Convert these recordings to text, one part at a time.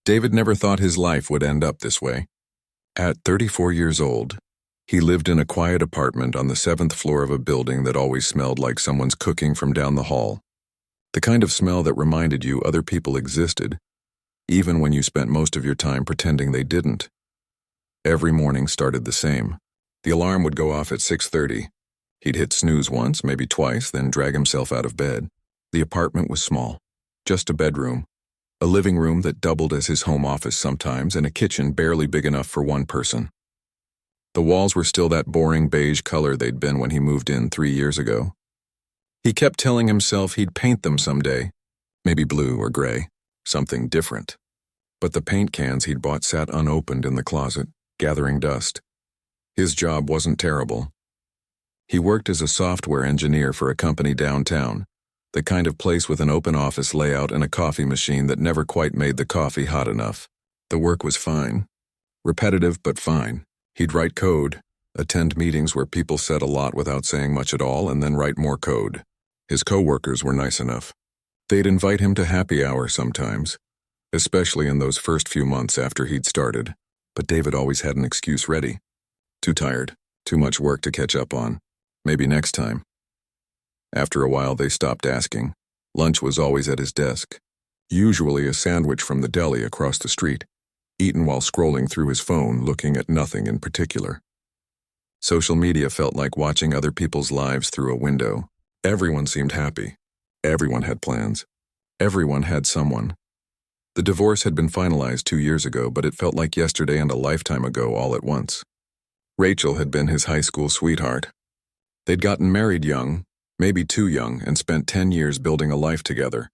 David never thought his life would end up this way. At 34 years old, he lived in a quiet apartment on the 7th floor of a building that always smelled like someone's cooking from down the hall. The kind of smell that reminded you other people existed, even when you spent most of your time pretending they didn't. Every morning started the same. The alarm would go off at 6:30. He'd hit snooze once, maybe twice, then drag himself out of bed. The apartment was small. Just a bedroom, a living room that doubled as his home office sometimes, and a kitchen barely big enough for one person. The walls were still that boring beige color they'd been when he moved in 3 years ago. He kept telling himself he'd paint them someday, maybe blue or gray, something different. But the paint cans he'd bought sat unopened in the closet, gathering dust. His job wasn't terrible. He worked as a software engineer for a company downtown, the kind of place with an open office layout and a coffee machine that never quite made the coffee hot enough. The work was fine. Repetitive, but fine. He'd write code, attend meetings where people said a lot without saying much at all, and then write more code. His coworkers were nice enough. They'd invite him to happy hour sometimes, especially in those first few months after he'd started. But David always had an excuse ready. Too tired, too much work to catch up on. Maybe next time. After a while, they stopped asking. Lunch was always at his desk, usually a sandwich from the deli across the street, eaten while scrolling through his phone, looking at nothing in particular. Social media felt like watching other people's lives through a window. Everyone seemed happy. Everyone had plans. Everyone had someone. The divorce had been finalized 2 years ago, but it felt like yesterday and a lifetime ago all at once. Rachel had been his high school sweetheart. They'd gotten married young, maybe too young, and spent 10 years building a life together.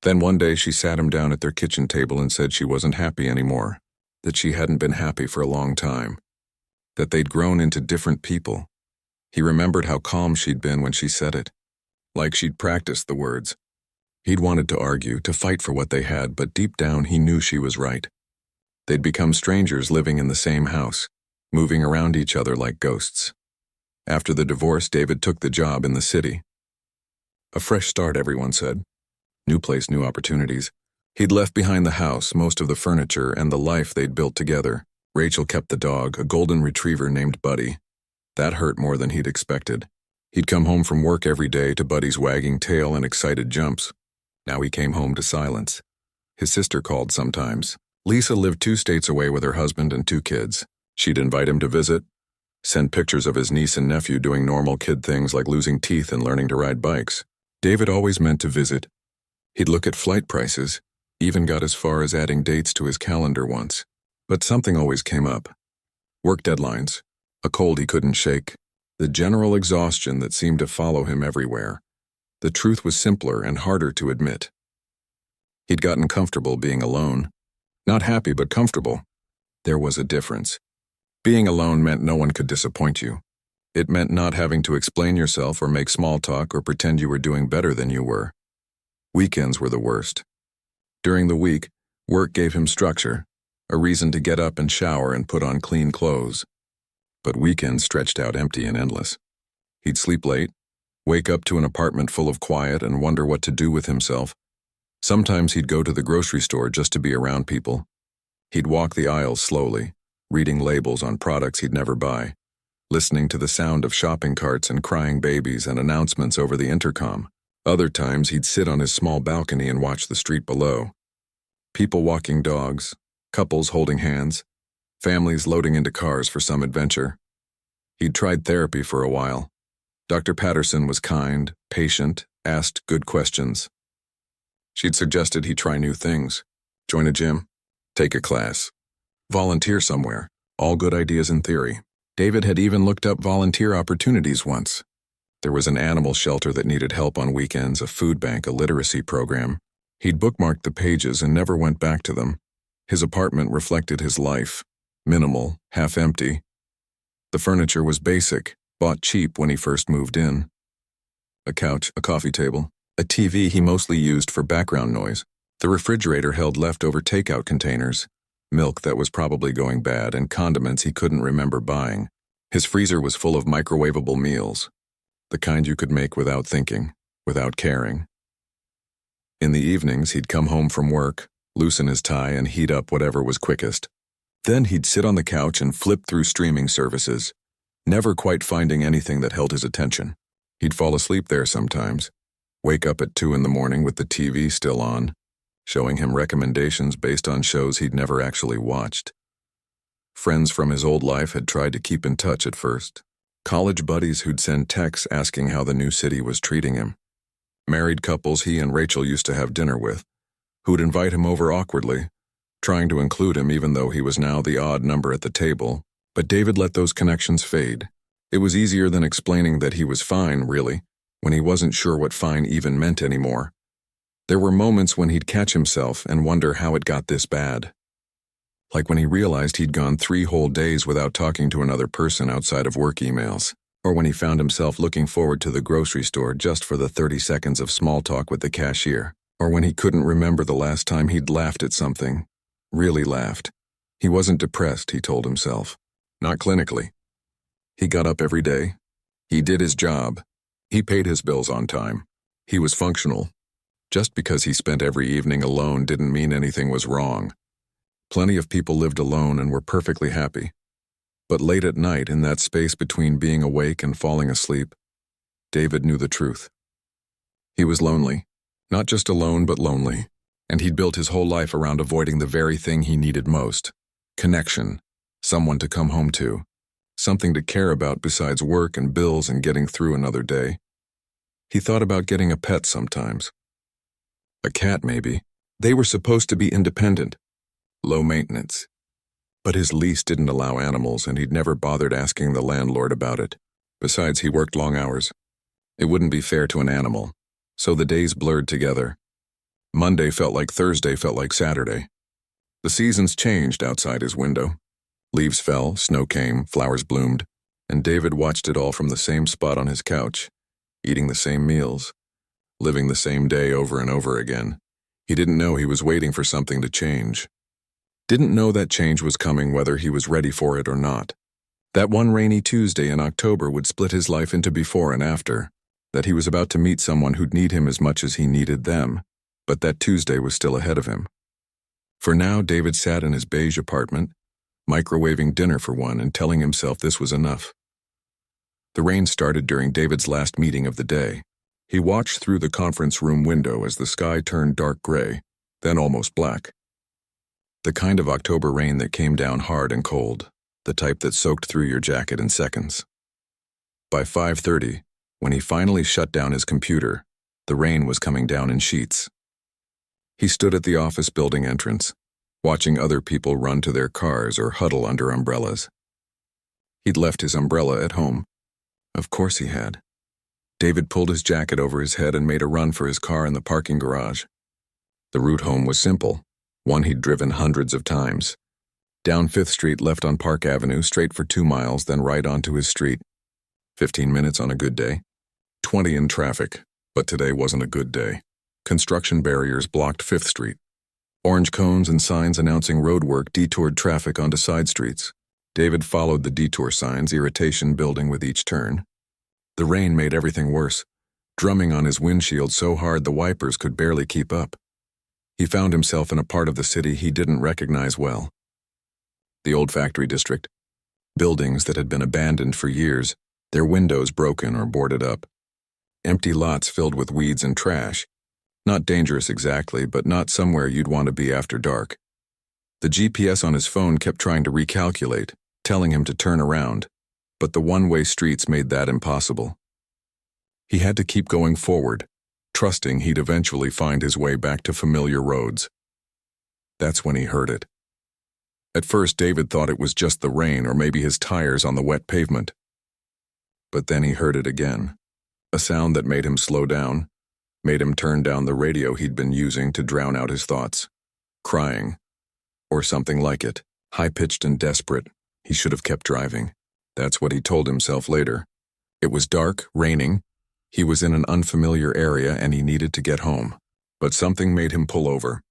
Then one day she sat him down at their kitchen table and said she wasn't happy anymore, that she hadn't been happy for a long time, that they'd grown into different people. He remembered how calm she'd been when she said it, like she'd practiced the words. He'd wanted to argue, to fight for what they had, but deep down he knew she was right. They'd become strangers living in the same house, moving around each other like ghosts. After the divorce, David took the job in the city. A fresh start, everyone said. New place, new opportunities. He'd left behind the house, most of the furniture, and the life they'd built together. Rachel kept the dog, a golden retriever named Buddy. That hurt more than he'd expected. He'd come home from work every day to Buddy's wagging tail and excited jumps. Now he came home to silence. His sister called sometimes. Lisa lived 2 states away with her husband and 2 kids. She'd invite him to visit, send pictures of his niece and nephew doing normal kid things like losing teeth and learning to ride bikes. David always meant to visit. He'd look at flight prices, even got as far as adding dates to his calendar once. But something always came up. Work deadlines, a cold he couldn't shake, the general exhaustion that seemed to follow him everywhere. The truth was simpler and harder to admit. He'd gotten comfortable being alone. Not happy, but comfortable. There was a difference. Being alone meant no one could disappoint you. It meant not having to explain yourself or make small talk or pretend you were doing better than you were. Weekends were the worst. During the week, work gave him structure, a reason to get up and shower and put on clean clothes. But weekends stretched out empty and endless. He'd sleep late, wake up to an apartment full of quiet and wonder what to do with himself. Sometimes he'd go to the grocery store just to be around people. He'd walk the aisles slowly, reading labels on products he'd never buy, listening to the sound of shopping carts and crying babies and announcements over the intercom. Other times he'd sit on his small balcony and watch the street below. People walking dogs, couples holding hands, families loading into cars for some adventure. He'd tried therapy for a while. Dr. Patterson was kind, patient, asked good questions. She'd suggested he try new things, join a gym, take a class, volunteer somewhere, all good ideas in theory. David had even looked up volunteer opportunities once. There was an animal shelter that needed help on weekends, a food bank, a literacy program. He'd bookmarked the pages and never went back to them. His apartment reflected his life, minimal, half empty. The furniture was basic, bought cheap when he first moved in. A couch, a coffee table, a TV he mostly used for background noise. The refrigerator held leftover takeout containers, milk that was probably going bad, and condiments he couldn't remember buying. His freezer was full of microwavable meals, the kind you could make without thinking, without caring. In the evenings, he'd come home from work, loosen his tie, and heat up whatever was quickest. Then he'd sit on the couch and flip through streaming services, never quite finding anything that held his attention. He'd fall asleep there sometimes, wake up at 2 in the morning with the TV still on, showing him recommendations based on shows he'd never actually watched. Friends from his old life had tried to keep in touch at first. College buddies who'd send texts asking how the new city was treating him. Married couples he and Rachel used to have dinner with, who'd invite him over awkwardly, trying to include him even though he was now the odd number at the table. But David let those connections fade. It was easier than explaining that he was fine, really, when he wasn't sure what fine even meant anymore. There were moments when he'd catch himself and wonder how it got this bad. Like when he realized he'd gone 3 whole days without talking to another person outside of work emails, or when he found himself looking forward to the grocery store just for the 30 seconds of small talk with the cashier, or when he couldn't remember the last time he'd laughed at something, really laughed. He wasn't depressed, he told himself. Not clinically. He got up every day. He did his job. He paid his bills on time. He was functional. Just because he spent every evening alone didn't mean anything was wrong. Plenty of people lived alone and were perfectly happy. But late at night, in that space between being awake and falling asleep, David knew the truth. He was lonely. Not just alone, but lonely. And he'd built his whole life around avoiding the very thing he needed most. Connection. Someone to come home to. Something to care about besides work and bills and getting through another day. He thought about getting a pet sometimes. A cat, maybe. They were supposed to be independent. Low maintenance. But his lease didn't allow animals, and he'd never bothered asking the landlord about it. Besides, he worked long hours. It wouldn't be fair to an animal. So the days blurred together. Monday felt like Thursday felt like Saturday. The seasons changed outside his window. Leaves fell, snow came, flowers bloomed, and David watched it all from the same spot on his couch, eating the same meals, living the same day over and over again. He didn't know he was waiting for something to change. Didn't know that change was coming whether he was ready for it or not. That one rainy Tuesday in October would split his life into before and after, that he was about to meet someone who'd need him as much as he needed them, but that Tuesday was still ahead of him. For now, David sat in his beige apartment, microwaving dinner for one and telling himself this was enough. The rain started during David's last meeting of the day. He watched through the conference room window as the sky turned dark gray, then almost black. The kind of October rain that came down hard and cold, the type that soaked through your jacket in seconds. By 5:30, when he finally shut down his computer, the rain was coming down in sheets. He stood at the office building entrance, watching other people run to their cars or huddle under umbrellas. He'd left his umbrella at home. Of course he had. David pulled his jacket over his head and made a run for his car in the parking garage. The route home was simple, one he'd driven hundreds of times. Down 5th Street, left on Park Avenue, straight for 2 miles, then right onto his street. 15 minutes on a good day. 20 in traffic, but today wasn't a good day. Construction barriers blocked 5th Street. Orange cones and signs announcing road work detoured traffic onto side streets. David followed the detour signs, irritation building with each turn. The rain made everything worse, drumming on his windshield so hard the wipers could barely keep up. He found himself in a part of the city he didn't recognize well. The old factory district. Buildings that had been abandoned for years, their windows broken or boarded up. Empty lots filled with weeds and trash. Not dangerous exactly, but not somewhere you'd want to be after dark. The GPS on his phone kept trying to recalculate, telling him to turn around, but the one-way streets made that impossible. He had to keep going forward, trusting he'd eventually find his way back to familiar roads. That's when he heard it. At first, David thought it was just the rain or maybe his tires on the wet pavement. But then he heard it again, a sound that made him slow down, made him turn down the radio he'd been using to drown out his thoughts. Crying, or something like it, high-pitched and desperate. He should have kept driving. That's what he told himself later. It was dark, raining. He was in an unfamiliar area and he needed to get home. But something made him pull over.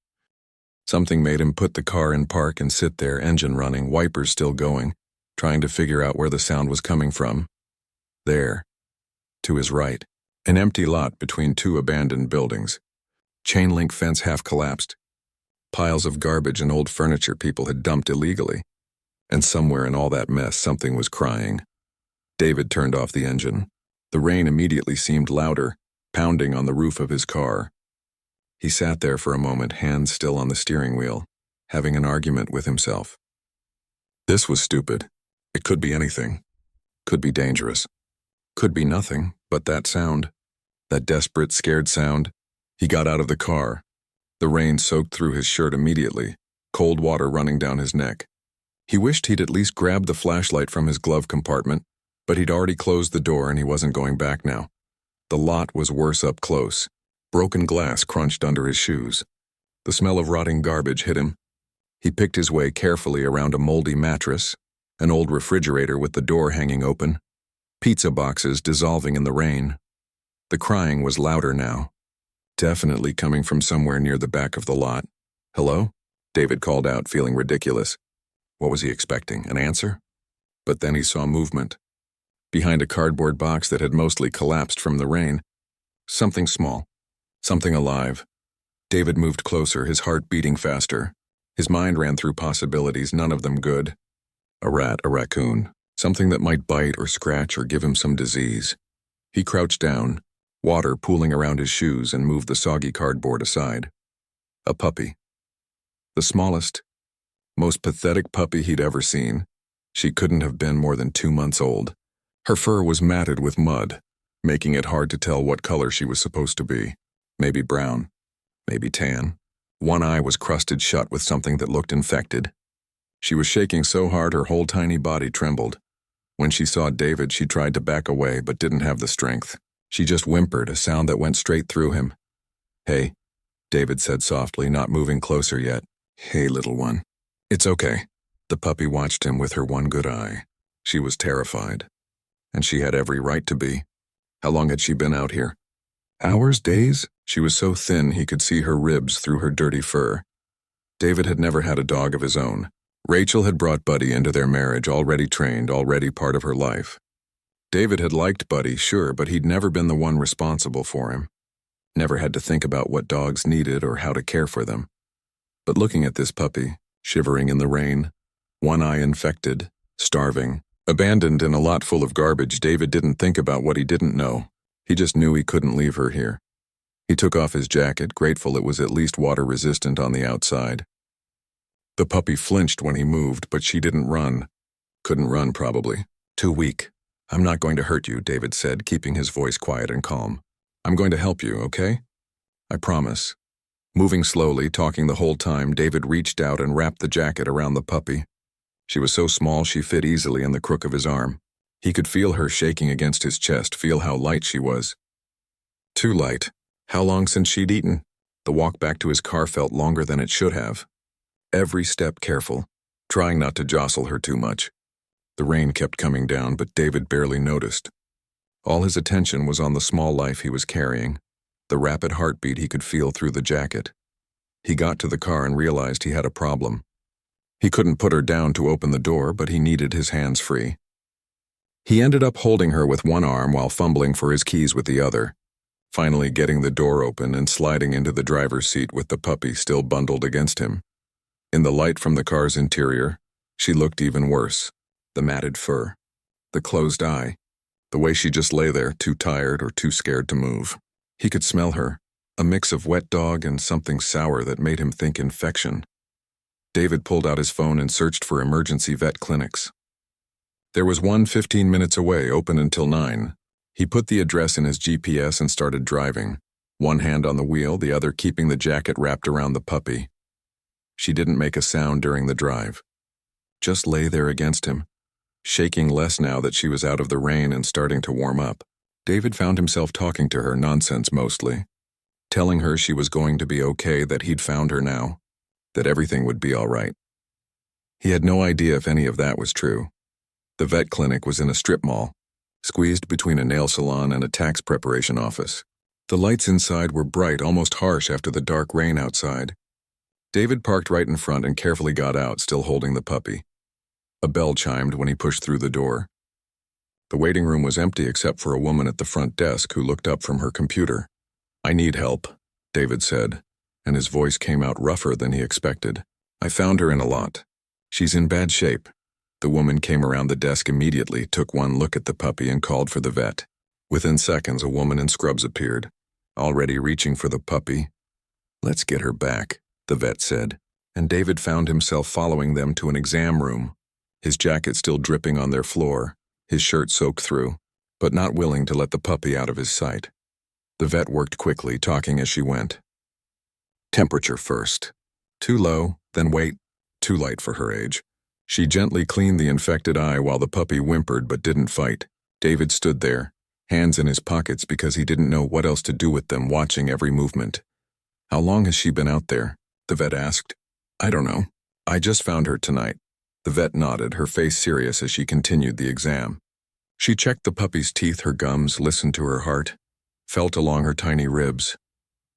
Something made him put the car in park and sit there, engine running, wipers still going, trying to figure out where the sound was coming from. There, to his right, an empty lot between 2 abandoned buildings. Chain link fence half collapsed. Piles of garbage and old furniture people had dumped illegally. And somewhere in all that mess, something was crying. David turned off the engine. The rain immediately seemed louder, pounding on the roof of his car. He sat there for a moment, hands still on the steering wheel, having an argument with himself. This was stupid. It could be anything. Could be dangerous. Could be nothing, but that sound. That desperate, scared sound. He got out of the car. The rain soaked through his shirt immediately, cold water running down his neck. He wished he'd at least grabbed the flashlight from his glove compartment, but he'd already closed the door and he wasn't going back now. The lot was worse up close. Broken glass crunched under his shoes. The smell of rotting garbage hit him. He picked his way carefully around a moldy mattress, an old refrigerator with the door hanging open, pizza boxes dissolving in the rain. The crying was louder now, definitely coming from somewhere near the back of the lot. "Hello?" David called out, feeling ridiculous. What was he expecting, an answer? But then he saw movement. Behind a cardboard box that had mostly collapsed from the rain, something small, something alive. David moved closer, his heart beating faster. His mind ran through possibilities, none of them good. A rat, a raccoon, something that might bite or scratch or give him some disease. He crouched down, water pooling around his shoes, and moved the soggy cardboard aside. A puppy. The smallest, most pathetic puppy he'd ever seen. She couldn't have been more than 2 months old. Her fur was matted with mud, making it hard to tell what color she was supposed to be. Maybe brown, maybe tan. One eye was crusted shut with something that looked infected. She was shaking so hard her whole tiny body trembled. When she saw David, she tried to back away but didn't have the strength. She just whimpered, a sound that went straight through him. "Hey," David said softly, not moving closer yet. "Hey, little one." "It's okay." The puppy watched him with her one good eye. She was terrified. And she had every right to be. How long had she been out here? Hours, days? She was so thin he could see her ribs through her dirty fur. David had never had a dog of his own. Rachel had brought Buddy into their marriage, already trained, already part of her life. David had liked Buddy, sure, but he'd never been the one responsible for him. Never had to think about what dogs needed or how to care for them. But looking at this puppy, shivering in the rain, one eye infected, starving, abandoned in a lot full of garbage, David didn't think about what he didn't know. He just knew he couldn't leave her here. He took off his jacket, grateful it was at least water-resistant on the outside. The puppy flinched when he moved, but she didn't run. Couldn't run, probably. Too weak. "I'm not going to hurt you," David said, keeping his voice quiet and calm. "I'm going to help you, okay? I promise." Moving slowly, talking the whole time, David reached out and wrapped the jacket around the puppy. She was so small she fit easily in the crook of his arm. He could feel her shaking against his chest, feel how light she was. Too light. How long since she'd eaten? The walk back to his car felt longer than it should have. Every step careful, trying not to jostle her too much. The rain kept coming down, but David barely noticed. All his attention was on the small life he was carrying, the rapid heartbeat he could feel through the jacket. He got to the car and realized he had a problem. He couldn't put her down to open the door, but he needed his hands free. He ended up holding her with one arm while fumbling for his keys with the other, finally getting the door open and sliding into the driver's seat with the puppy still bundled against him. In the light from the car's interior, she looked even worse. The matted fur, the closed eye, the way she just lay there, too tired or too scared to move. He could smell her, a mix of wet dog and something sour that made him think infection. David pulled out his phone and searched for emergency vet clinics. There was one 15 minutes away, open until 9. He put the address in his GPS and started driving, one hand on the wheel, the other keeping the jacket wrapped around the puppy. She didn't make a sound during the drive. Just lay there against him, shaking less now that she was out of the rain and starting to warm up. David found himself talking to her, nonsense mostly, telling her she was going to be okay, that he'd found her now, that everything would be all right. He had no idea if any of that was true. The vet clinic was in a strip mall, squeezed between a nail salon and a tax preparation office. The lights inside were bright, almost harsh after the dark rain outside. David parked right in front and carefully got out, still holding the puppy. A bell chimed when he pushed through the door. The waiting room was empty except for a woman at the front desk who looked up from her computer. "I need help," David said. and his voice came out rougher than he expected. I found her in a lot. She's in bad shape. The woman came around the desk immediately, took one look at the puppy, and called for the vet. Within seconds, a woman in scrubs appeared, already reaching for the puppy. "Let's get her back," the vet said, and David found himself following them to an exam room, his jacket still dripping on their floor, his shirt soaked through, but not willing to let the puppy out of his sight. The vet worked quickly, talking as she went. Temperature first. Too low, then weight. Too light for her age. She gently cleaned the infected eye while the puppy whimpered but didn't fight. David stood there, hands in his pockets because he didn't know what else to do with them, watching every movement. "How long has she been out there?" the vet asked. "I don't know. I just found her tonight." The vet nodded, her face serious as she continued the exam. She checked the puppy's teeth, her gums, listened to her heart, felt along her tiny ribs.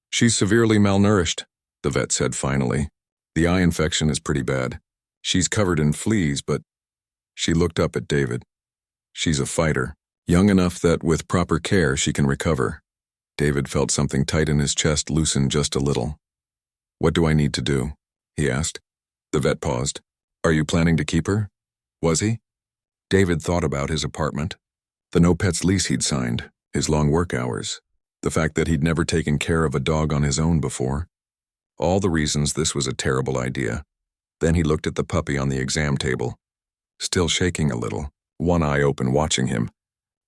"She's severely malnourished," the vet said finally. "The eye infection is pretty bad. She's covered in fleas, but—" She looked up at David. "She's a fighter, young enough that with proper care she can recover." David felt something tight in his chest loosen just a little. "What do I need to do?" he asked. The vet paused. "Are you planning to keep her?" Was he? David thought about his apartment, the no-pets lease he'd signed, his long work hours, the fact that he'd never taken care of a dog on his own before. All the reasons this was a terrible idea. Then he looked at the puppy on the exam table, still shaking a little, one eye open, watching him.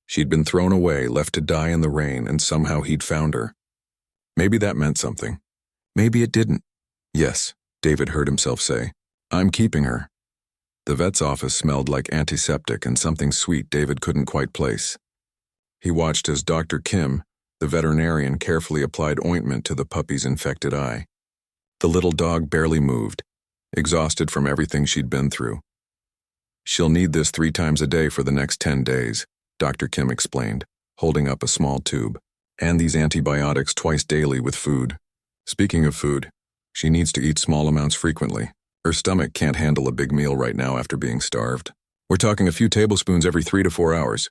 She'd been thrown away, left to die in the rain, and somehow he'd found her. Maybe that meant something. Maybe it didn't. "Yes," David heard himself say. "I'm keeping her." The vet's office smelled like antiseptic and something sweet David couldn't quite place. He watched as Dr. Kim, the veterinarian, carefully applied ointment to the puppy's infected eye. The little dog barely moved, exhausted from everything she'd been through. "She'll need this 3 times a day for the next 10 days, Dr. Kim explained, holding up a small tube. "And these antibiotics twice daily with food. Speaking of food, she needs to eat small amounts frequently. Her stomach can't handle a big meal right now after being starved. We're talking a few tablespoons every 3 to 4 hours.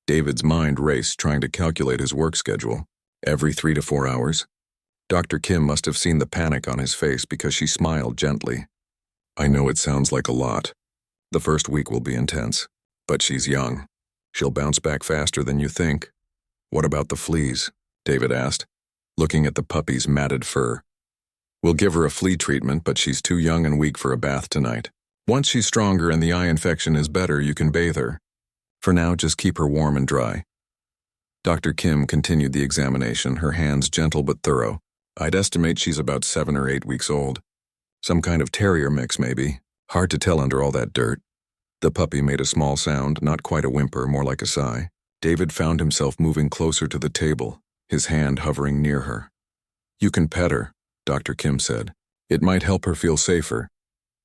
David's mind raced, trying to calculate his work schedule. Every 3 to 4 hours? Dr. Kim must have seen the panic on his face because she smiled gently. "I know it sounds like a lot. The first week will be intense. But she's young. She'll bounce back faster than you think." "What about the fleas?" David asked, looking at the puppy's matted fur. "We'll give her a flea treatment, but she's too young and weak for a bath tonight. Once she's stronger and the eye infection is better, you can bathe her. For now, just keep her warm and dry." Dr. Kim continued the examination, her hands gentle but thorough. "I'd estimate she's about 7 or 8 weeks old. Some kind of terrier mix, maybe. Hard to tell under all that dirt." The puppy made a small sound, not quite a whimper, more like a sigh. David found himself moving closer to the table, his hand hovering near her. "You can pet her," Dr. Kim said. "It might help her feel safer."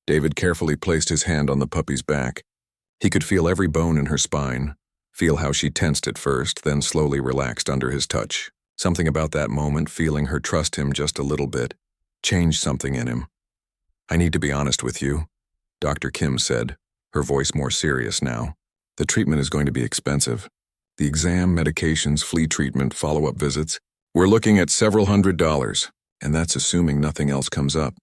David carefully placed his hand on the puppy's back. He could feel every bone in her spine, feel how she tensed at first, then slowly relaxed under his touch. Something about that moment, feeling her trust him just a little bit, changed something in him. "I need to be honest with you," Dr. Kim said, her voice more serious now. "The treatment is going to be expensive. The exam, medications, flea treatment, follow-up visits. We're looking at several $100s, and that's assuming nothing else comes up."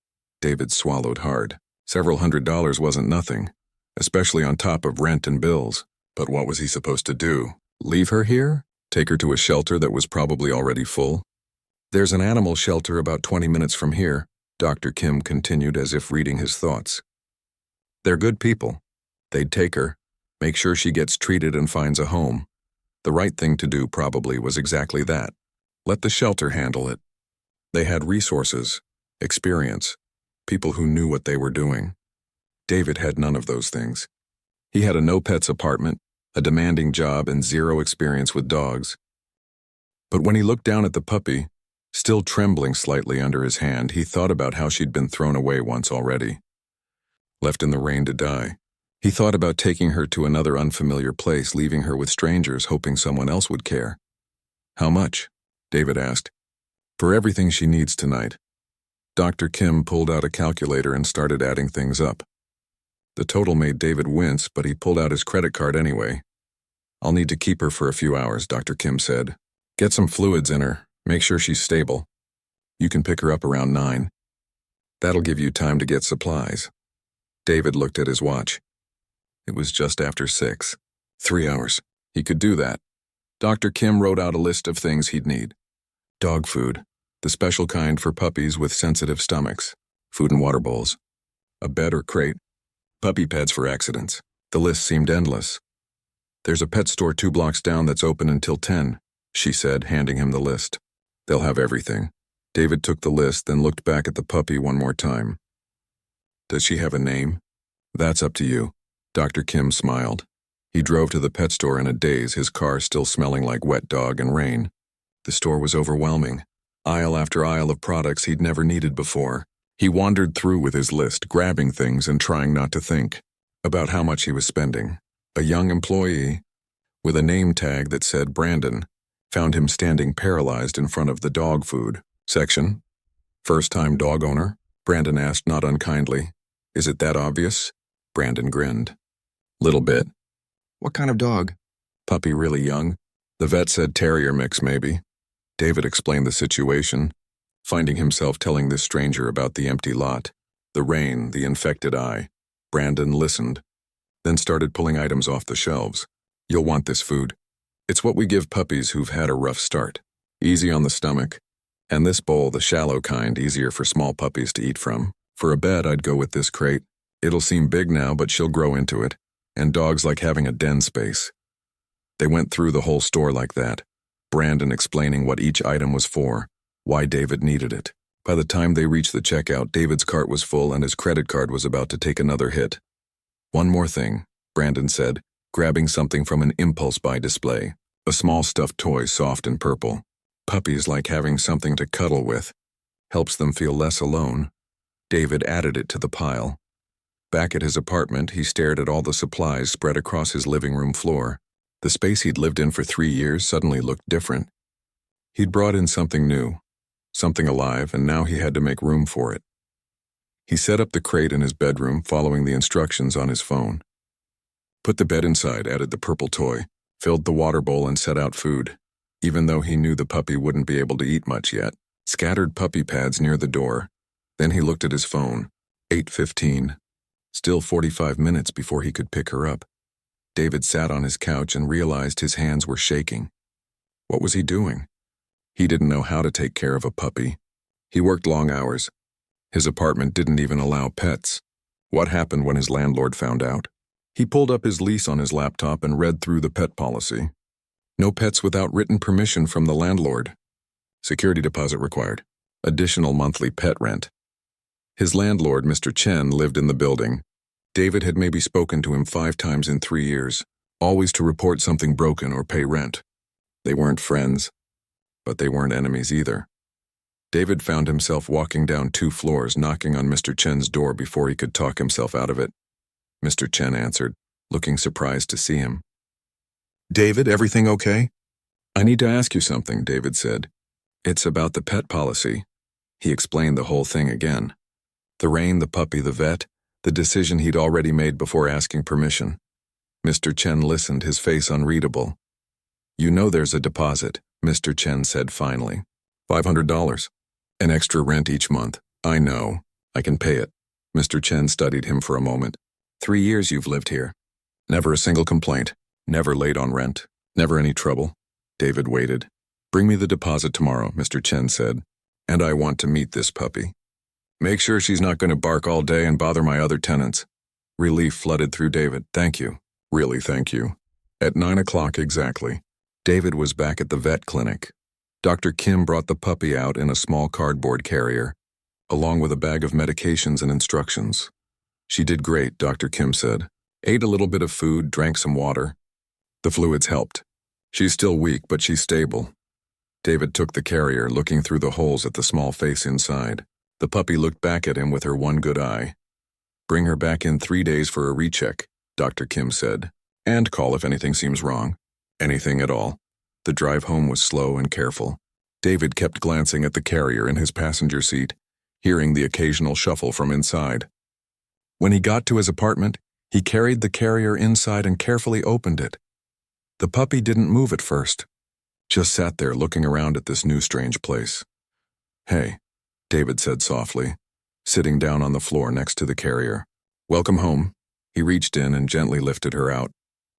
David swallowed hard. Several $100s wasn't nothing, especially on top of rent and bills. But what was he supposed to do? Leave her here? Take her to a shelter that was probably already full? "There's an animal shelter about 20 minutes from here," Dr. Kim continued as if reading his thoughts. "They're good people. They'd take her, make sure she gets treated and finds a home. The right thing to do probably was exactly that. Let the shelter handle it. They had resources, experience, people who knew what they were doing. David had none of those things. He had a no-pets apartment, a demanding job, and zero experience with dogs. But when he looked down at the puppy, still trembling slightly under his hand, he thought about how she'd been thrown away once already, left in the rain to die. He thought about taking her to another unfamiliar place, leaving her with strangers, hoping someone else would care. "How much?" David asked. "For everything she needs tonight." Dr. Kim pulled out a calculator and started adding things up. The total made David wince, but he pulled out his credit card anyway. "I'll need to keep her for a few hours," Dr. Kim said. "Get some fluids in her, make sure she's stable. You can pick her up around 9. That'll give you time to get supplies. David looked at his watch. It was just after 6. 3 hours. He could do that. Dr. Kim wrote out a list of things he'd need. Dog food, the special kind for puppies with sensitive stomachs, food and water bowls, a bed or crate, puppy pads for accidents. The list seemed endless. There's a pet store 2 blocks down that's open until 10, she said, handing him the list. They'll have everything. David took the list, then looked back at the puppy one more time. Does she have a name? That's up to you. Dr. Kim smiled. He drove to the pet store in a daze, his car still smelling like wet dog and rain. The store was overwhelming. Aisle after aisle of products he'd never needed before. He wandered through with his list, grabbing things and trying not to think about how much he was spending. A young employee, with a name tag that said Brandon, found him standing paralyzed in front of the dog food section. First-time dog owner? Brandon asked, not unkindly. Is it that obvious? Brandon grinned. Little bit. What kind of dog? Puppy really young? The vet said terrier mix, maybe. David explained the situation, finding himself telling this stranger about the empty lot, the rain, the infected eye. Brandon listened, then started pulling items off the shelves. You'll want this food. It's what we give puppies who've had a rough start. Easy on the stomach. And this bowl, the shallow kind, easier for small puppies to eat from. For a bed, I'd go with this crate. It'll seem big now, but she'll grow into it. And dogs like having a den space. They went through the whole store like that, Brandon explaining what each item was for, why David needed it. By the time they reached the checkout, David's cart was full and his credit card was about to take another hit. One more thing, Brandon said, grabbing something from an impulse buy display. A small stuffed toy, soft and purple. Puppies like having something to cuddle with. Helps them feel less alone. David added it to the pile. Back at his apartment, he stared at all the supplies spread across his living room floor. The space he'd lived in for 3 years suddenly looked different. He'd brought in something new, something alive, and now he had to make room for it. He set up the crate in his bedroom, following the instructions on his phone. Put the bed inside, added the purple toy, filled the water bowl and set out food, even though he knew the puppy wouldn't be able to eat much yet. Scattered puppy pads near the door. Then he looked at his phone. 8:15. Still 45 minutes before he could pick her up. David sat on his couch and realized his hands were shaking. What was he doing? He didn't know how to take care of a puppy. He worked long hours. His apartment didn't even allow pets. What happened when his landlord found out? He pulled up his lease on his laptop and read through the pet policy. No pets without written permission from the landlord. Security deposit required. Additional monthly pet rent. His landlord, Mr. Chen, lived in the building. David had maybe spoken to him 5 times in 3 years, always to report something broken or pay rent. They weren't friends, but they weren't enemies either. David found himself walking down 2 floors, knocking on Mr. Chen's door before he could talk himself out of it. Mr. Chen answered, looking surprised to see him. David, everything okay? I need to ask you something, David said. It's about the pet policy. He explained the whole thing again. The rain, the puppy, the vet, the decision he'd already made before asking permission. Mr. Chen listened, his face unreadable. You know there's a deposit, Mr. Chen said finally. $500. An extra rent each month. I know. I can pay it. Mr. Chen studied him for a moment. 3 years you've lived here. Never a single complaint. Never late on rent. Never any trouble. David waited. Bring me the deposit tomorrow, Mr. Chen said. And I want to meet this puppy. Make sure she's not going to bark all day and bother my other tenants. Relief flooded through David. Thank you. Really, thank you. At 9 o'clock exactly, David was back at the vet clinic. Dr. Kim brought the puppy out in a small cardboard carrier, along with a bag of medications and instructions. She did great, Dr. Kim said. Ate a little bit of food, drank some water. The fluids helped. She's still weak, but she's stable. David took the carrier, looking through the holes at the small face inside. The puppy looked back at him with her one good eye. Bring her back in 3 days for a recheck, Dr. Kim said. And call if anything seems wrong. Anything at all. The drive home was slow and careful. David kept glancing at the carrier in his passenger seat, hearing the occasional shuffle from inside. When he got to his apartment, he carried the carrier inside and carefully opened it. The puppy didn't move at first, just sat there looking around at this new strange place. Hey, David said softly, sitting down on the floor next to the carrier. "Welcome home." He reached in and gently lifted her out.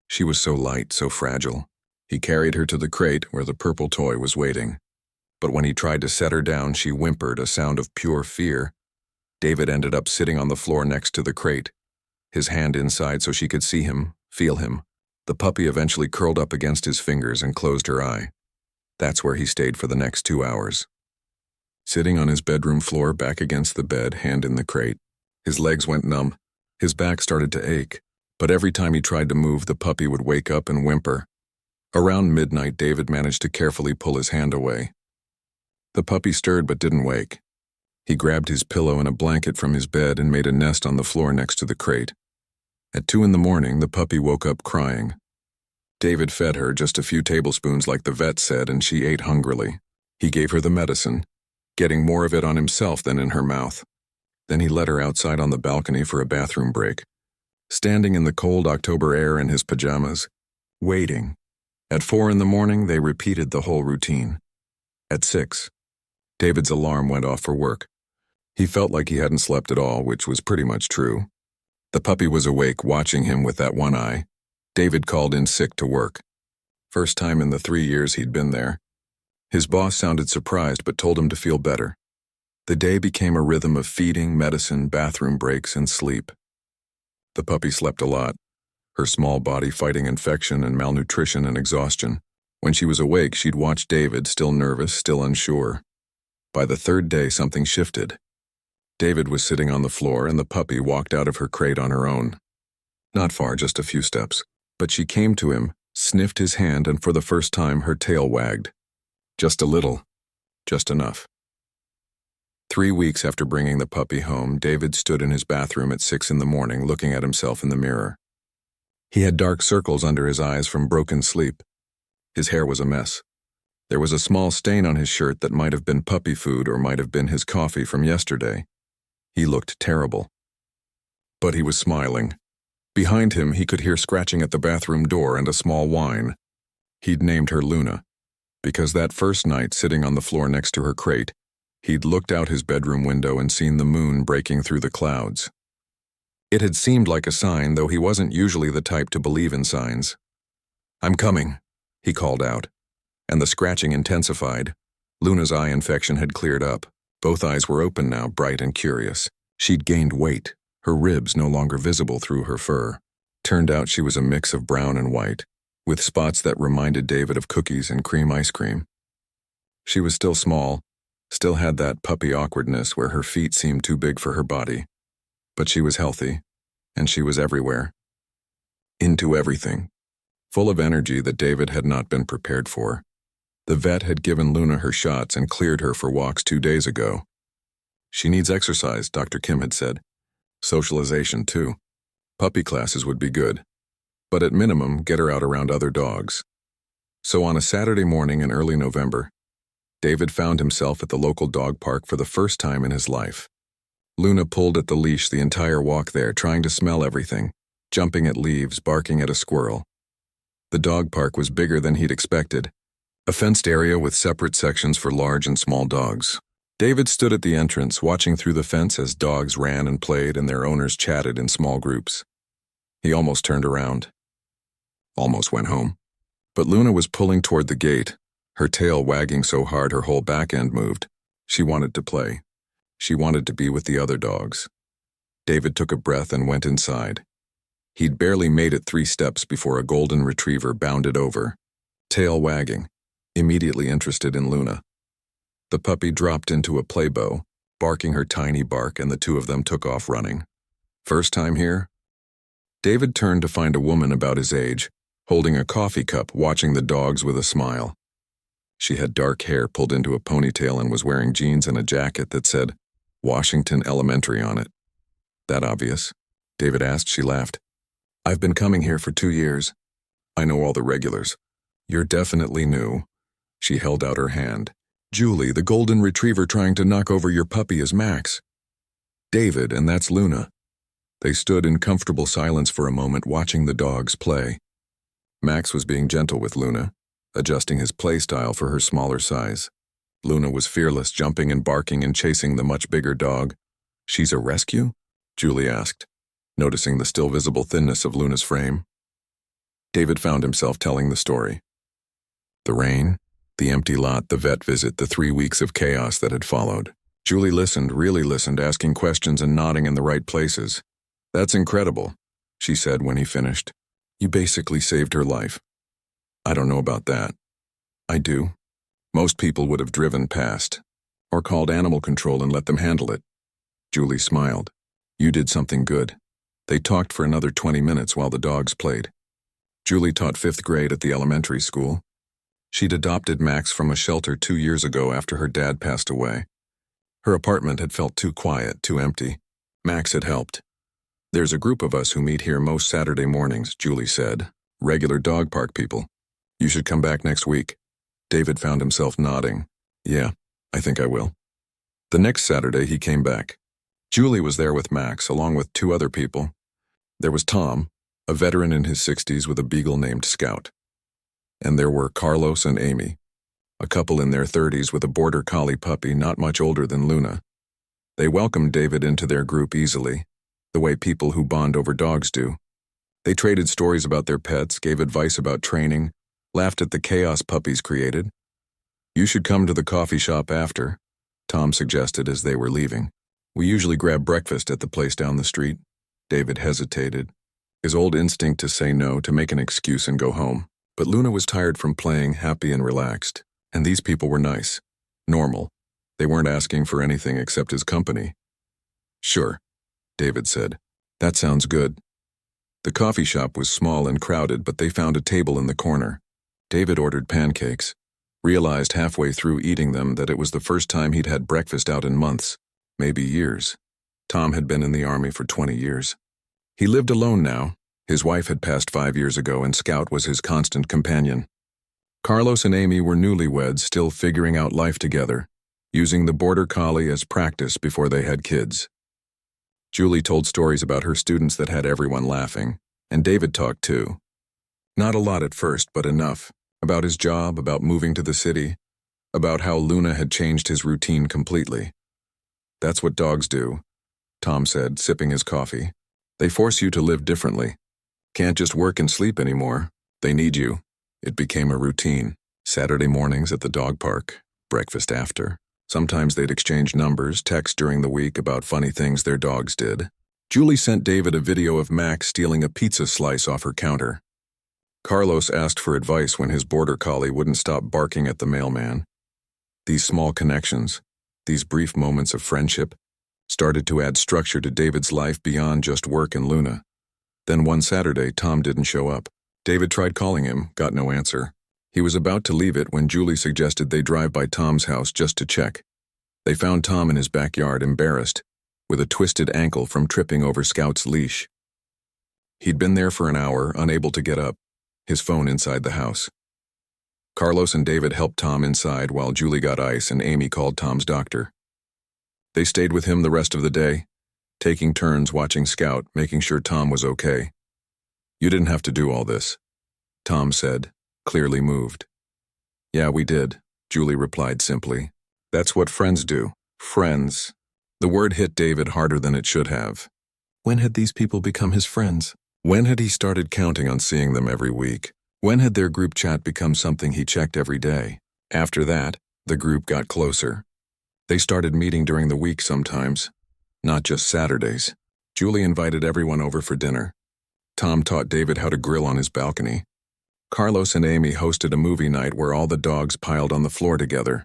She was so light, so fragile. He carried her to the crate where the purple toy was waiting. But when he tried to set her down, she whimpered, a sound of pure fear. David ended up sitting on the floor next to the crate, his hand inside so she could see him, feel him. The puppy eventually curled up against his fingers and closed her eye. That's where he stayed for the next 2 hours. Sitting on his bedroom floor back against the bed, hand in the crate, his legs went numb, his back started to ache, but every time he tried to move, the puppy would wake up and whimper. Around midnight, David managed to carefully pull his hand away. The puppy stirred but didn't wake. He grabbed his pillow and a blanket from his bed and made a nest on the floor next to the crate. At 2 a.m, the puppy woke up crying. David fed her just a few tablespoons like the vet said, and she ate hungrily. He gave her the medicine, getting more of it on himself than in her mouth. Then he led her outside on the balcony for a bathroom break, standing in the cold October air in his pajamas, waiting. At 4 a.m, they repeated the whole routine. At 6, David's alarm went off for work. He felt like he hadn't slept at all, which was pretty much true. The puppy was awake, watching him with that one eye. David called in sick to work. First time in the 3 years he'd been there. His boss sounded surprised but told him to feel better. The day became a rhythm of feeding, medicine, bathroom breaks, and sleep. The puppy slept a lot, her small body fighting infection and malnutrition and exhaustion. When she was awake, she'd watch David, still nervous, still unsure. By the 3rd day, something shifted. David was sitting on the floor and the puppy walked out of her crate on her own. Not far, just a few steps. But she came to him, sniffed his hand, and for the first time her tail wagged. Just a little. Just enough. 3 weeks after bringing the puppy home, David stood in his bathroom at 6 a.m, looking at himself in the mirror. He had dark circles under his eyes from broken sleep. His hair was a mess. There was a small stain on his shirt that might have been puppy food or might have been his coffee from yesterday. He looked terrible. But he was smiling. Behind him, he could hear scratching at the bathroom door and a small whine. He'd named her Luna, because that first night, sitting on the floor next to her crate, he'd looked out his bedroom window and seen the moon breaking through the clouds. It had seemed like a sign, though he wasn't usually the type to believe in signs. "I'm coming," he called out, and the scratching intensified. Luna's eye infection had cleared up. Both eyes were open now, bright and curious. She'd gained weight, her ribs no longer visible through her fur. Turned out she was a mix of brown and white, with spots that reminded David of cookies and cream ice cream. She was still small, still had that puppy awkwardness where her feet seemed too big for her body. But she was healthy, and she was everywhere. Into everything. Full of energy that David had not been prepared for. The vet had given Luna her shots and cleared her for walks 2 days ago. "She needs exercise," Dr. Kim had said. Socialization, too. Puppy classes would be good. But at minimum, get her out around other dogs. So on a Saturday morning in early November, David found himself at the local dog park for the first time in his life. Luna pulled at the leash the entire walk there, trying to smell everything, jumping at leaves, barking at a squirrel. The dog park was bigger than he'd expected, a fenced area with separate sections for large and small dogs. David stood at the entrance, watching through the fence as dogs ran and played and their owners chatted in small groups. He almost turned around. Almost went home. But Luna was pulling toward the gate, her tail wagging so hard her whole back end moved. She wanted to play. She wanted to be with the other dogs. David took a breath and went inside. He'd barely made it 3 steps before a golden retriever bounded over, tail wagging, immediately interested in Luna. The puppy dropped into a playbow, barking her tiny bark, and the two of them took off running. First time here? David turned to find a woman about his age, holding a coffee cup, watching the dogs with a smile. She had dark hair pulled into a ponytail and was wearing jeans and a jacket that said Washington Elementary on it. "That obvious?" David asked. She laughed. "I've been coming here for 2 years. I know all the regulars." "You're definitely new." She held out her hand. "Julie, the golden retriever trying to knock over your puppy is Max." "David, and that's Luna." They stood in comfortable silence for a moment, watching the dogs play. Max was being gentle with Luna, adjusting his play style for her smaller size. Luna was fearless, jumping and barking and chasing the much bigger dog. "She's a rescue?" Julie asked, noticing the still visible thinness of Luna's frame. David found himself telling the story. The rain, the empty lot, the vet visit, the 3 weeks of chaos that had followed. Julie listened, really listened, asking questions and nodding in the right places. "That's incredible," she said when he finished. "You basically saved her life." "I don't know about that." "I do. Most people would have driven past, or called animal control and let them handle it." Julie smiled. "You did something good." They talked for another 20 minutes while the dogs played. Julie taught 5th grade at the elementary school. She'd adopted Max from a shelter 2 years ago after her dad passed away. Her apartment had felt too quiet, too empty. Max had helped. "There's a group of us who meet here most Saturday mornings," Julie said. "Regular dog park people. You should come back next week." David found himself nodding. "Yeah, I think I will." The next Saturday he came back. Julie was there with Max, along with 2 other people. There was Tom, a veteran in his 60s with a beagle named Scout. And there were Carlos and Amy, a couple in their 30s with a border collie puppy not much older than Luna. They welcomed David into their group easily, the way people who bond over dogs do. They traded stories about their pets, gave advice about training, laughed at the chaos puppies created. "You should come to the coffee shop after," Tom suggested as they were leaving. "We usually grab breakfast at the place down the street." David hesitated, his old instinct to say no, to make an excuse and go home. But Luna was tired from playing, happy and relaxed, and these people were nice, normal. They weren't asking for anything except his company. "Sure," David said. "That sounds good." The coffee shop was small and crowded, but they found a table in the corner. David ordered pancakes, realized halfway through eating them that it was the first time he'd had breakfast out in months, maybe years. Tom had been in the army for 20 years. He lived alone now. His wife had passed 5 years ago, and Scout was his constant companion. Carlos and Amy were newlyweds, still figuring out life together, using the border collie as practice before they had kids. Julie told stories about her students that had everyone laughing, and David talked too. Not a lot at first, but enough. About his job, about moving to the city, about how Luna had changed his routine completely. "That's what dogs do," Tom said, sipping his coffee. "They force you to live differently. Can't just work and sleep anymore. They need you." It became a routine. Saturday mornings at the dog park, breakfast after. Sometimes they'd exchange numbers, text during the week about funny things their dogs did. Julie sent David a video of Max stealing a pizza slice off her counter. Carlos asked for advice when his border collie wouldn't stop barking at the mailman. These small connections, these brief moments of friendship, started to add structure to David's life beyond just work and Luna. Then one Saturday, Tom didn't show up. David tried calling him, got no answer. He was about to leave it when Julie suggested they drive by Tom's house just to check. They found Tom in his backyard, embarrassed, with a twisted ankle from tripping over Scout's leash. He'd been there for an hour, unable to get up, his phone inside the house. Carlos and David helped Tom inside while Julie got ice and Amy called Tom's doctor. They stayed with him the rest of the day, taking turns watching Scout, making sure Tom was okay. "You didn't have to do all this," Tom said, clearly moved. "Yeah, we did," Julie replied simply. "That's what friends do. Friends." The word hit David harder than it should have. When had these people become his friends? When had he started counting on seeing them every week? When had their group chat become something he checked every day? After that, the group got closer. They started meeting during the week sometimes, not just Saturdays. Julie invited everyone over for dinner. Tom taught David how to grill on his balcony. Carlos and Amy hosted a movie night where all the dogs piled on the floor together.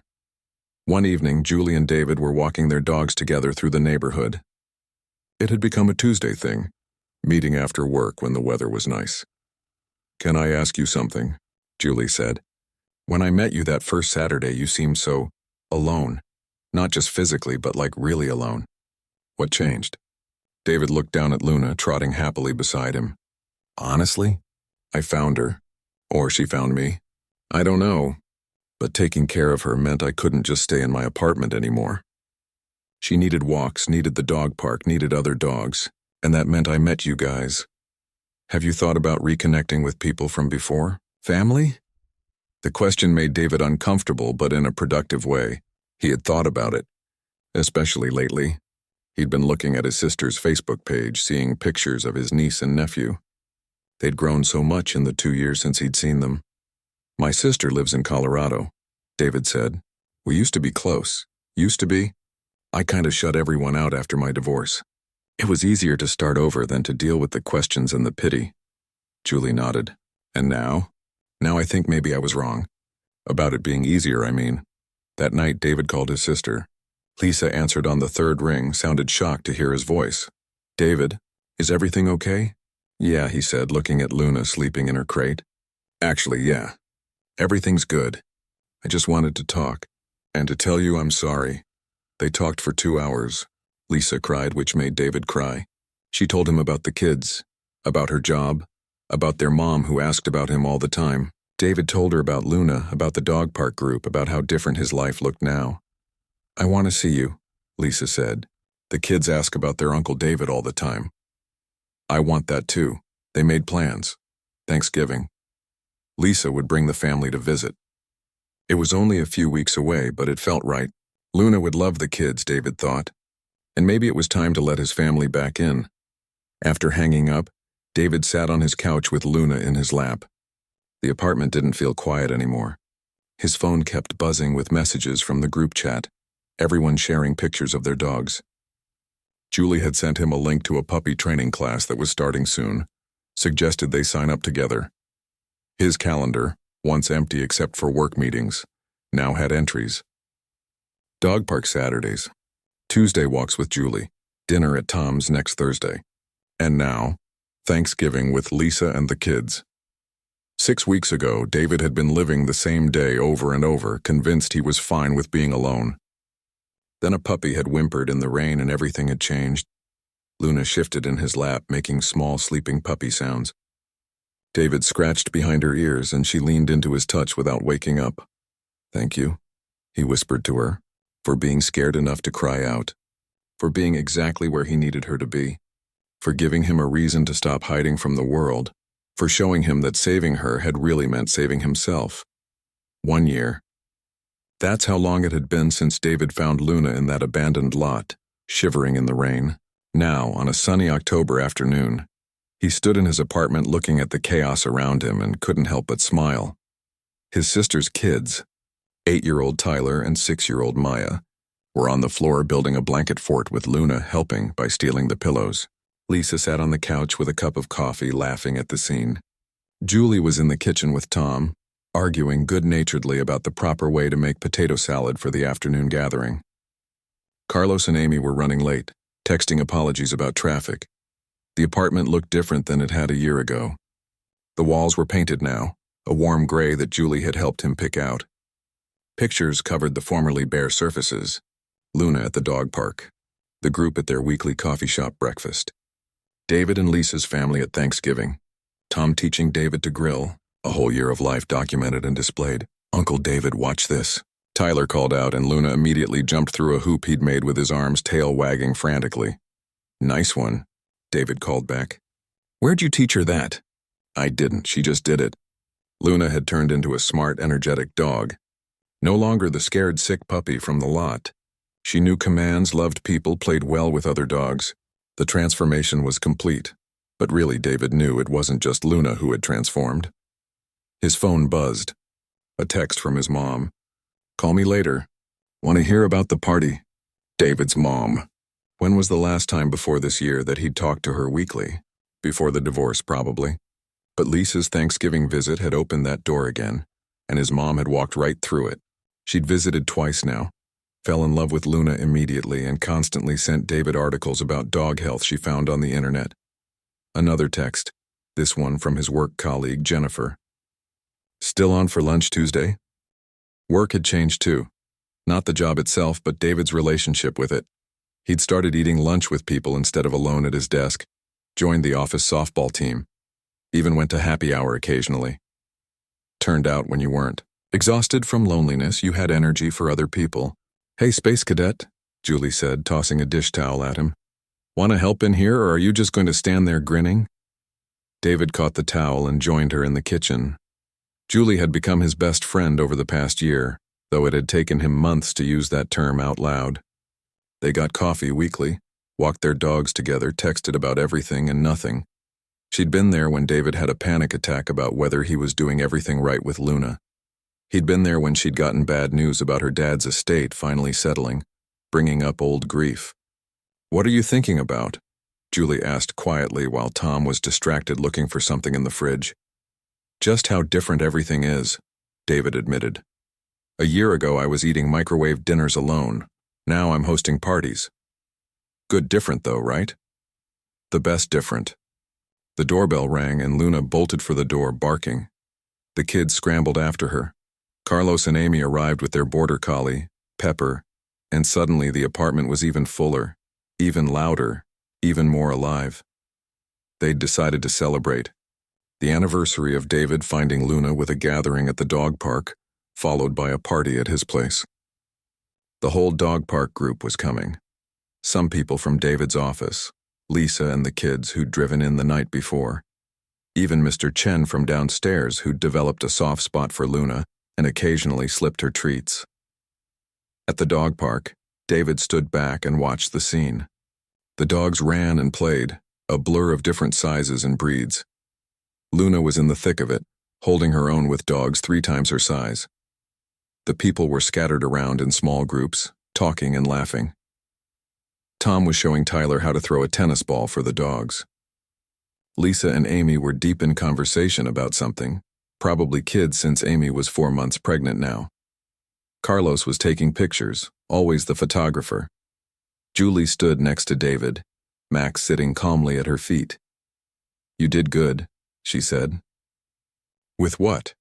One evening, Julie and David were walking their dogs together through the neighborhood. It had become a Tuesday thing, meeting after work when the weather was nice. "Can I ask you something?" Julie said. "When I met you that first Saturday, you seemed so alone. Not just physically, but like really alone. What changed?" David looked down at Luna, trotting happily beside him. "Honestly, I found her. Or she found me. I don't know. But taking care of her meant I couldn't just stay in my apartment anymore. She needed walks, needed the dog park, needed other dogs, and that meant I met you guys. Have you thought about reconnecting with people from before? Family?" The question made David uncomfortable, but in a productive way. He had thought about it, especially lately. He'd been looking at his sister's Facebook page, seeing pictures of his niece and nephew. They'd grown so much in the 2 years since he'd seen them. "My sister lives in Colorado," David said. "We used to be close. Used to be. I kinda shut everyone out after my divorce. It was easier to start over than to deal with the questions and the pity." Julie nodded. "And now? Now I think maybe I was wrong. About it being easier, I mean." That night, David called his sister. Lisa answered on the third ring, sounded shocked to hear his voice. "David, is everything okay?" "Yeah," he said, looking at Luna sleeping in her crate. "Actually, yeah. Everything's good. I just wanted to talk, and to tell you I'm sorry." They talked for 2 hours. Lisa cried, which made David cry. She told him about the kids, about her job, about their mom who asked about him all the time. David told her about Luna, about the dog park group, about how different his life looked now. "I want to see you," Lisa said. "The kids ask about their Uncle David all the time." "I want that too." They made plans. Thanksgiving. Lisa would bring the family to visit. It was only a few weeks away, but it felt right. Luna would love the kids, David thought. And maybe it was time to let his family back in. After hanging up, David sat on his couch with Luna in his lap. The apartment didn't feel quiet anymore. His phone kept buzzing with messages from the group chat, everyone sharing pictures of their dogs. Julie had sent him a link to a puppy training class that was starting soon, suggested they sign up together. His calendar, once empty except for work meetings, now had entries. Dog park Saturdays, Tuesday walks with Julie, dinner at Tom's next Thursday. And now, Thanksgiving with Lisa and the kids. 6 weeks ago, David had been living the same day over and over, convinced he was fine with being alone. Then a puppy had whimpered in the rain and everything had changed. Luna shifted in his lap, making small sleeping puppy sounds. David scratched behind her ears and she leaned into his touch without waking up. "Thank you," he whispered to her, for being scared enough to cry out, for being exactly where he needed her to be, for giving him a reason to stop hiding from the world, for showing him that saving her had really meant saving himself. 1 year. That's how long it had been since David found Luna in that abandoned lot, shivering in the rain. Now, on a sunny October afternoon, he stood in his apartment looking at the chaos around him and couldn't help but smile. His sister's kids, 8-year-old Tyler and 6-year-old Maya, were on the floor building a blanket fort with Luna helping by stealing the pillows. Lisa sat on the couch with a cup of coffee, laughing at the scene. Julie was in the kitchen with Tom, arguing good-naturedly about the proper way to make potato salad for the afternoon gathering. Carlos and Amy were running late, texting apologies about traffic. The apartment looked different than it had a year ago. The walls were painted now, a warm gray that Julie had helped him pick out. Pictures covered the formerly bare surfaces. Luna at the dog park, the group at their weekly coffee shop breakfast, David and Lisa's family at Thanksgiving, Tom teaching David to grill, a whole year of life documented and displayed. "Uncle David, watch this," Tyler called out, and Luna immediately jumped through a hoop he'd made with his arms, tail wagging frantically. "Nice one," David called back. "Where'd you teach her that?" "I didn't, she just did it." Luna had turned into a smart, energetic dog. No longer the scared, sick puppy from the lot. She knew commands, loved people, played well with other dogs. The transformation was complete, but really David knew it wasn't just Luna who had transformed. His phone buzzed. A text from his mom. "Call me later. Want to hear about the party?" David's mom. When was the last time before this year that he'd talked to her weekly? Before the divorce, probably. But Lisa's Thanksgiving visit had opened that door again, and his mom had walked right through it. She'd visited twice now. Fell in love with Luna immediately and constantly sent David articles about dog health she found on the internet. Another text, this one from his work colleague Jennifer. "Still on for lunch Tuesday?" Work had changed too. Not the job itself, but David's relationship with it. He'd started eating lunch with people instead of alone at his desk, joined the office softball team, even went to happy hour occasionally. Turned out when you weren't. Exhausted from loneliness, you had energy for other people. "Hey, Space Cadet," Julie said, tossing a dish towel at him. "Want to help in here, or are you just going to stand there grinning?" David caught the towel and joined her in the kitchen. Julie had become his best friend over the past year, though it had taken him months to use that term out loud. They got coffee weekly, walked their dogs together, texted about everything and nothing. She'd been there when David had a panic attack about whether he was doing everything right with Luna. He'd been there when she'd gotten bad news about her dad's estate finally settling, bringing up old grief. "What are you thinking about?" Julie asked quietly while Tom was distracted looking for something in the fridge. "Just how different everything is," David admitted. "A year ago I was eating microwave dinners alone. Now I'm hosting parties." "Good different though, right?" "The best different." The doorbell rang and Luna bolted for the door, barking. The kids scrambled after her. Carlos and Amy arrived with their border collie, Pepper, and suddenly the apartment was even fuller, even louder, even more alive. They'd decided to celebrate. The anniversary of David finding Luna with a gathering at the dog park, followed by a party at his place. The whole dog park group was coming. Some people from David's office, Lisa and the kids who'd driven in the night before. Even Mr. Chen from downstairs who'd developed a soft spot for Luna and occasionally slipped her treats. At the dog park, David stood back and watched the scene. The dogs ran and played, a blur of different sizes and breeds. Luna was in the thick of it, holding her own with dogs 3 times her size. The people were scattered around in small groups, talking and laughing. Tom was showing Tyler how to throw a tennis ball for the dogs. Lisa and Amy were deep in conversation about something, probably kids since Amy was 4 months pregnant now. Carlos was taking pictures, always the photographer. Julie stood next to David, Max sitting calmly at her feet. "You did good," she said. "With what?"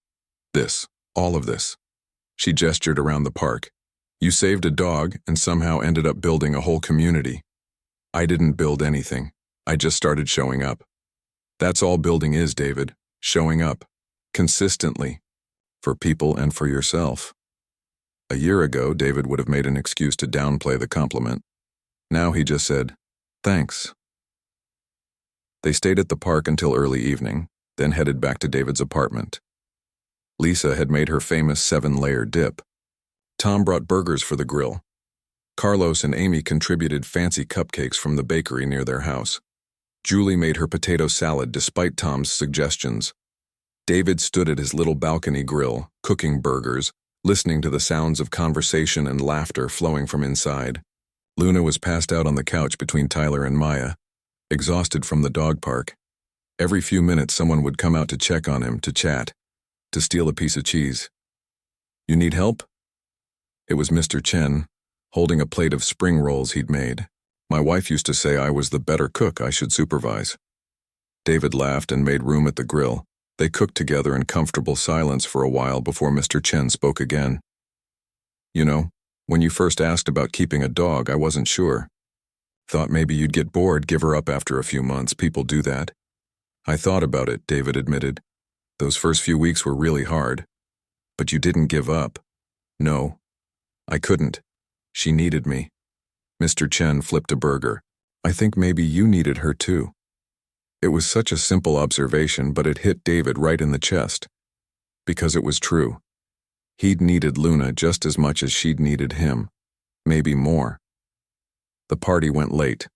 "This, all of this." She gestured around the park. "You saved a dog and somehow ended up building a whole community. I didn't build anything. I just started showing up. That's all building is, David. Showing up. Consistently. For people and for yourself." A year ago, David would have made an excuse to downplay the compliment. Now he just said, "Thanks." They stayed at the park until early evening, then headed back to David's apartment. Lisa had made her famous 7-layer dip. Tom brought burgers for the grill. Carlos and Amy contributed fancy cupcakes from the bakery near their house. Julie made her potato salad despite Tom's suggestions. David stood at his little balcony grill, cooking burgers, listening to the sounds of conversation and laughter flowing from inside. Luna was passed out on the couch between Tyler and Maya, exhausted from the dog park. Every few minutes someone would come out to check on him, to chat, to steal a piece of cheese. "You need help?" It was Mr. Chen, holding a plate of spring rolls he'd made. "My wife used to say I was the better cook I should supervise." David laughed and made room at the grill. They cooked together in comfortable silence for a while before Mr. Chen spoke again. "You know, when you first asked about keeping a dog, I wasn't sure. Thought maybe you'd get bored, give her up after a few months. People do that." "I thought about it," David admitted. "Those first few weeks were really hard. But you didn't give up." "No, I couldn't. She needed me." Mr. Chen flipped a burger. "I think maybe you needed her too." It was such a simple observation, but it hit David right in the chest. Because it was true. He'd needed Luna just as much as she'd needed him. Maybe more. The party went late.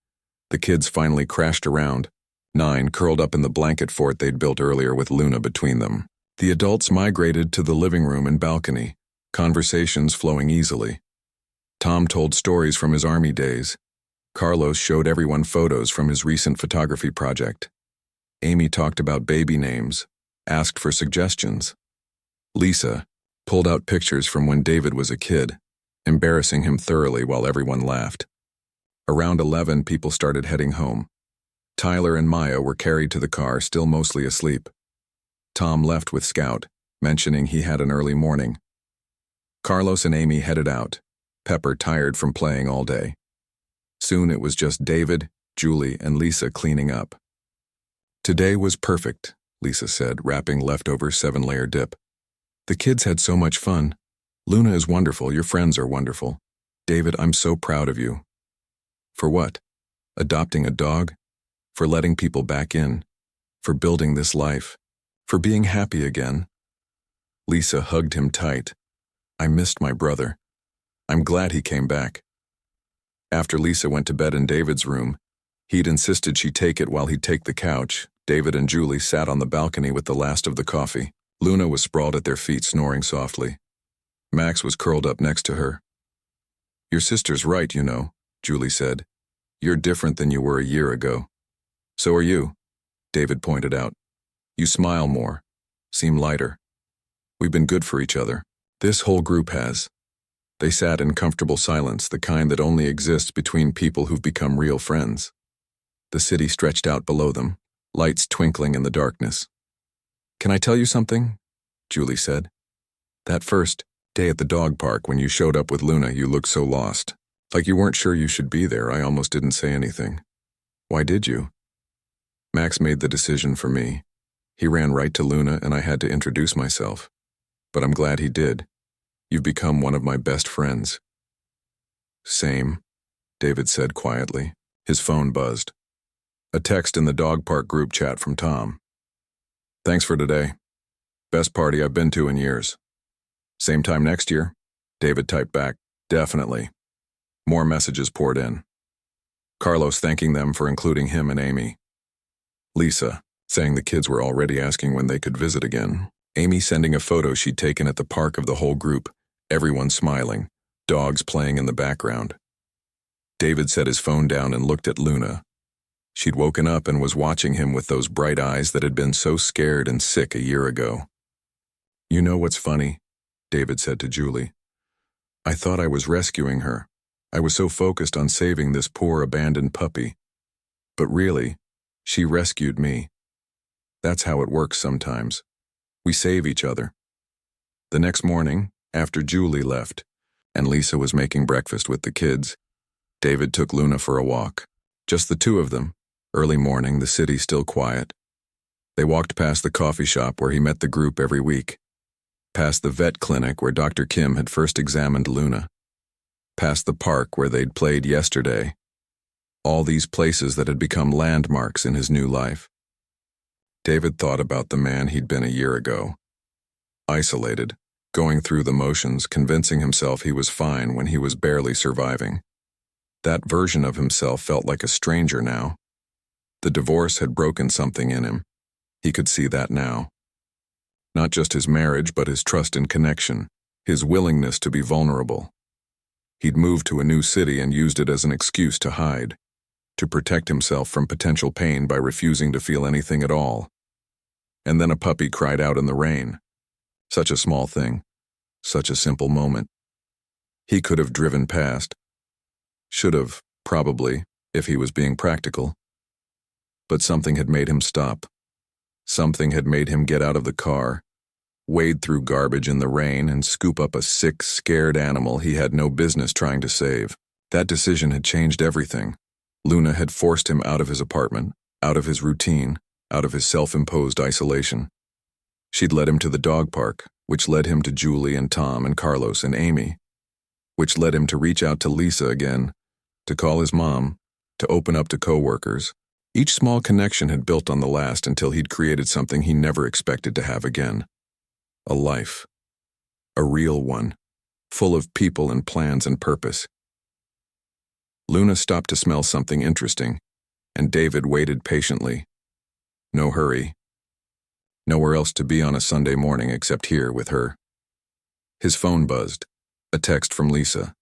The kids finally crashed around, 9 curled up in the blanket fort they'd built earlier with Luna between them. The adults migrated to the living room and balcony, conversations flowing easily. Tom told stories from his army days. Carlos showed everyone photos from his recent photography project. Amy talked about baby names, asked for suggestions. Lisa pulled out pictures from when David was a kid, embarrassing him thoroughly while everyone laughed. Around 11, people started heading home. Tyler and Maya were carried to the car, still mostly asleep. Tom left with Scout, mentioning he had an early morning. Carlos and Amy headed out, Pepper tired from playing all day. Soon it was just David, Julie, and Lisa cleaning up. "Today was perfect," Lisa said, wrapping leftover 7-layer dip. "The kids had so much fun. Luna is wonderful, your friends are wonderful. David, I'm so proud of you." "For what? Adopting a dog? For letting people back in? For building this life? For being happy again?" Lisa hugged him tight. I missed my brother. I'm glad he came back. After Lisa went to bed in David's room, he'd insisted she take it while he'd take the couch. David and Julie sat on the balcony with the last of the coffee. Luna was sprawled at their feet, snoring softly. Max was curled up next to her. Your sister's right, you know, Julie said. You're different than you were a year ago. So are you, David pointed out. You smile more, seem lighter. We've been good for each other. This whole group has. They sat in comfortable silence, the kind that only exists between people who've become real friends. The city stretched out below them, lights twinkling in the darkness. Can I tell you something? Julie said. That first day at the dog park when you showed up with Luna, you looked so lost. Like you weren't sure you should be there. I almost didn't say anything. Why did you? Max made the decision for me. He ran right to Luna and I had to introduce myself. But I'm glad he did. You've become one of my best friends. Same, David said quietly. His phone buzzed. A text in the dog park group chat from Tom. Thanks for today. Best party I've been to in years. Same time next year? David typed back, definitely. More messages poured in. Carlos thanking them for including him and Amy. Lisa, saying the kids were already asking when they could visit again. Amy sending a photo she'd taken at the park of the whole group, everyone smiling, dogs playing in the background. David set his phone down and looked at Luna. She'd woken up and was watching him with those bright eyes that had been so scared and sick a year ago. You know what's funny? David said to Julie. I thought I was rescuing her. I was so focused on saving this poor abandoned puppy. But really, she rescued me. That's how it works sometimes. We save each other. The next morning, after Julie left, and Lisa was making breakfast with the kids, David took Luna for a walk. Just the two of them. Early morning, the city still quiet. They walked past the coffee shop where he met the group every week. Past the vet clinic where Dr. Kim had first examined Luna. Past the park where they'd played yesterday. All these places that had become landmarks in his new life. David thought about the man he'd been a year ago. Isolated, going through the motions, convincing himself he was fine when he was barely surviving. That version of himself felt like a stranger now. The divorce had broken something in him. He could see that now. Not just his marriage, but his trust and connection, his willingness to be vulnerable. He'd moved to a new city and used it as an excuse to hide, to protect himself from potential pain by refusing to feel anything at all. And then a puppy cried out in the rain. Such a small thing, such a simple moment. He could have driven past. Should have, probably, if he was being practical. But something had made him stop. Something had made him get out of the car, wade through garbage in the rain, and scoop up a sick, scared animal he had no business trying to save. That decision had changed everything. Luna had forced him out of his apartment, out of his routine, out of his self-imposed isolation. She'd led him to the dog park, which led him to Julie and Tom and Carlos and Amy, which led him to reach out to Lisa again, to call his mom, to open up to coworkers. Each small connection had built on the last until he'd created something he never expected to have again. A life. A real one, full of people and plans and purpose. Luna stopped to smell something interesting, and David waited patiently. No hurry. Nowhere else to be on a Sunday morning except here with her. His phone buzzed. A text from Lisa.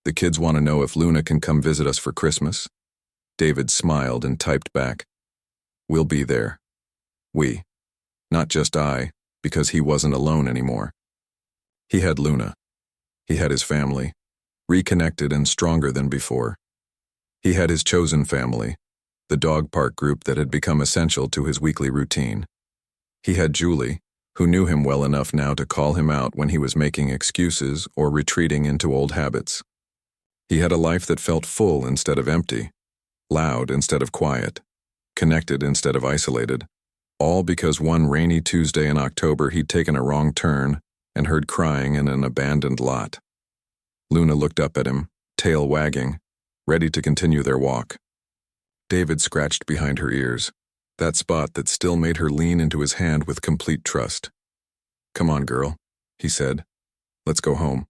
The kids want to know if Luna can come visit us for Christmas. David smiled and typed back. We'll be there. We. Not just I, because he wasn't alone anymore. He had Luna. He had his family, reconnected and stronger than before. He had his chosen family, the dog park group that had become essential to his weekly routine. He had Julie, who knew him well enough now to call him out when he was making excuses or retreating into old habits. He had a life that felt full instead of empty, loud instead of quiet, connected instead of isolated, all because one rainy Tuesday in October he'd taken a wrong turn and heard crying in an abandoned lot. Luna looked up at him, tail wagging, ready to continue their walk. David scratched behind her ears, that spot that still made her lean into his hand with complete trust. Come on, girl, he said. Let's go home."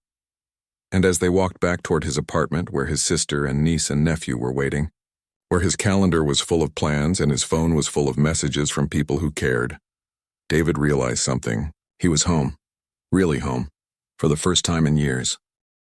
And as they walked back toward his apartment where his sister and niece and nephew were waiting, where his calendar was full of plans and his phone was full of messages from people who cared, David realized something. He was home. Really home. For the first time in years.